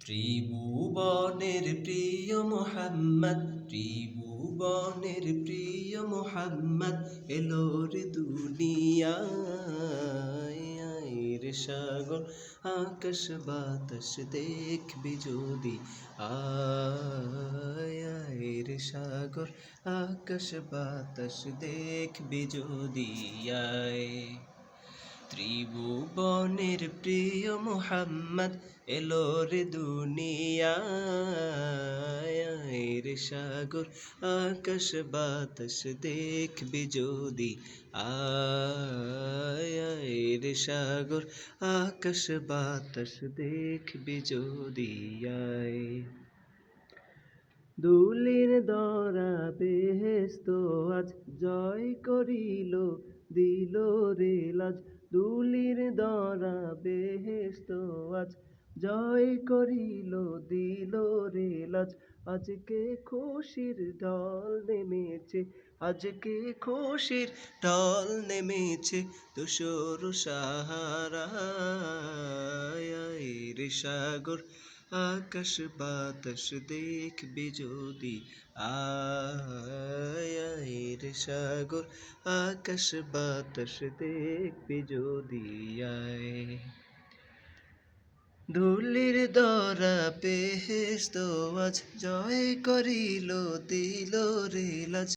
ত্রিভুবনের প্রিয় মোহাম্মদ, ত্রিভুবনের প্রিয় মোহাম্মদ এলো রে দুনিয়ায়। রে সাগর আকাশ বাতাস দেখবি যদি, আয় রে সাগর আকাশ বাতাস দেখবি যদি, আয়। ত্রিভুবনের প্রিয় মোহাম্মদ এলো রে দুনিয়ায়। রে সাগর আকাশ বাতাস দেখবি যদি, আয় রে সাগর আকাশ বাতাস দেখবি যদি, আয়। ধুলির ধরা বেহেশত আজ জয় করিল, দিল রে লাজ। ধুলির ধরা বেহেশত আজ জয় করিল, দিল রে লাজ। আজকে খুশির ঢল নেমেছে, আজকে খুশির ঢল নেমেছে ধূসর সাহারায়। রে সাগর আকাশ বাতাস দেখবি যদি, আয় রে সাগর আকাশ বাতাস দেখবি যদি, আয়। ধুলির ধরা বেহেশত আজ জয় করিল, দিল রে লাজ।